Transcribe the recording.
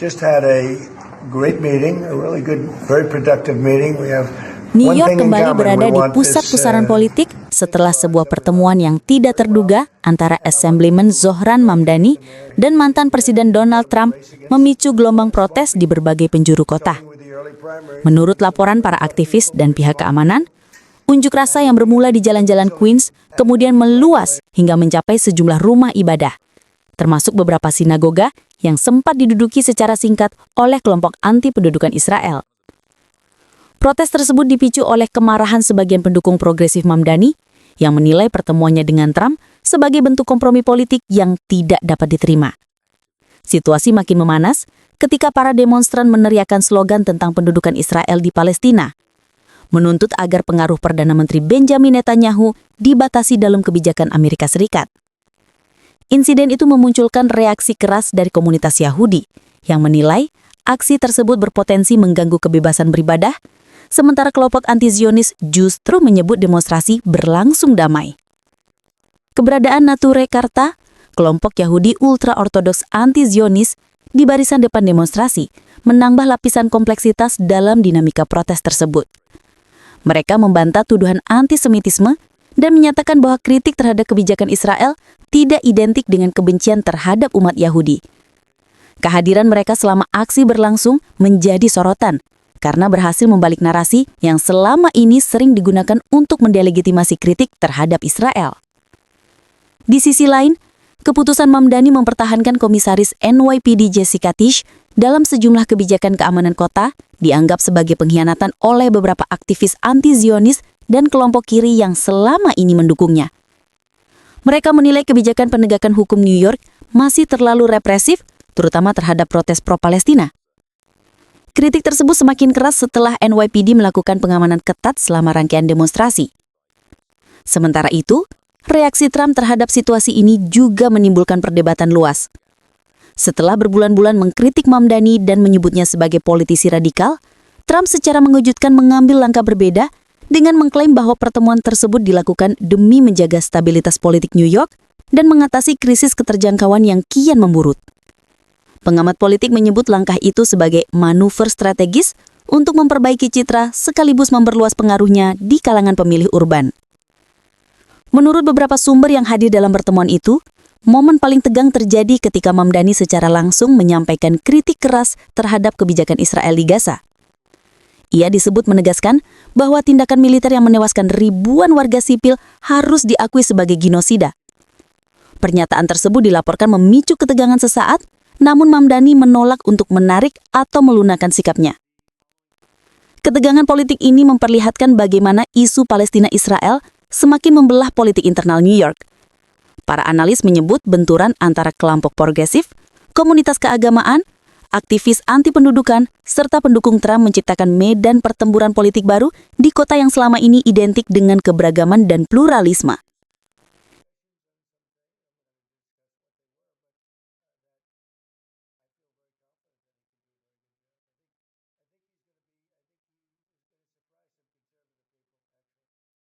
Just had a great meeting, a really good, very productive meeting. We have New York kembali berada di pusat pusaran politik setelah sebuah pertemuan yang tidak terduga antara Assemblyman Zohran Mamdani dan mantan Presiden Donald Trump memicu gelombang protes di berbagai penjuru kota. Menurut laporan para aktivis dan pihak keamanan, unjuk rasa yang bermula di jalan-jalan Queens kemudian meluas hingga mencapai sejumlah rumah ibadah, termasuk beberapa sinagoga yang sempat diduduki secara singkat oleh kelompok anti pendudukan Israel. Protes tersebut dipicu oleh kemarahan sebagian pendukung progresif Mamdani yang menilai pertemuannya dengan Trump sebagai bentuk kompromi politik yang tidak dapat diterima. Situasi makin memanas ketika para demonstran meneriakkan slogan tentang pendudukan Israel di Palestina, menuntut agar pengaruh Perdana Menteri Benjamin Netanyahu dibatasi dalam kebijakan Amerika Serikat. Insiden itu memunculkan reaksi keras dari komunitas Yahudi yang menilai aksi tersebut berpotensi mengganggu kebebasan beribadah, sementara kelompok anti-Zionis justru menyebut demonstrasi berlangsung damai. Keberadaan Nature Karta, kelompok Yahudi ultra-ortodoks anti-Zionis di barisan depan demonstrasi, menambah lapisan kompleksitas dalam dinamika protes tersebut. Mereka membantah tuduhan antisemitisme dan menyatakan bahwa kritik terhadap kebijakan Israel tidak identik dengan kebencian terhadap umat Yahudi. Kehadiran mereka selama aksi berlangsung menjadi sorotan karena berhasil membalik narasi yang selama ini sering digunakan untuk mendelegitimasi kritik terhadap Israel. Di sisi lain, keputusan Mamdani mempertahankan komisaris NYPD Jessica Tisch dalam sejumlah kebijakan keamanan kota dianggap sebagai pengkhianatan oleh beberapa aktivis anti-Zionis dan kelompok kiri yang selama ini mendukungnya. Mereka menilai kebijakan penegakan hukum New York masih terlalu represif, terutama terhadap protes pro-Palestina. Kritik tersebut semakin keras setelah NYPD melakukan pengamanan ketat selama rangkaian demonstrasi. Sementara itu, reaksi Trump terhadap situasi ini juga menimbulkan perdebatan luas. Setelah berbulan-bulan mengkritik Mamdani dan menyebutnya sebagai politisi radikal, Trump secara mengejutkan mengambil langkah berbeda dengan mengklaim bahwa pertemuan tersebut dilakukan demi menjaga stabilitas politik New York dan mengatasi krisis keterjangkauan yang kian memburuk. Pengamat politik menyebut langkah itu sebagai manuver strategis untuk memperbaiki citra sekaligus memperluas pengaruhnya di kalangan pemilih urban. Menurut beberapa sumber yang hadir dalam pertemuan itu, momen paling tegang terjadi ketika Mamdani secara langsung menyampaikan kritik keras terhadap kebijakan Israel di Gaza. Ia disebut menegaskan bahwa tindakan militer yang menewaskan ribuan warga sipil harus diakui sebagai genosida. Pernyataan tersebut dilaporkan memicu ketegangan sesaat, namun Mamdani menolak untuk menarik atau melunakkan sikapnya. Ketegangan politik ini memperlihatkan bagaimana isu Palestina-Israel semakin membelah politik internal New York. Para analis menyebut benturan antara kelompok progresif, komunitas keagamaan, aktivis anti pendudukan, serta pendukung Trump menciptakan medan pertempuran politik baru di kota yang selama ini identik dengan keberagaman dan pluralisme.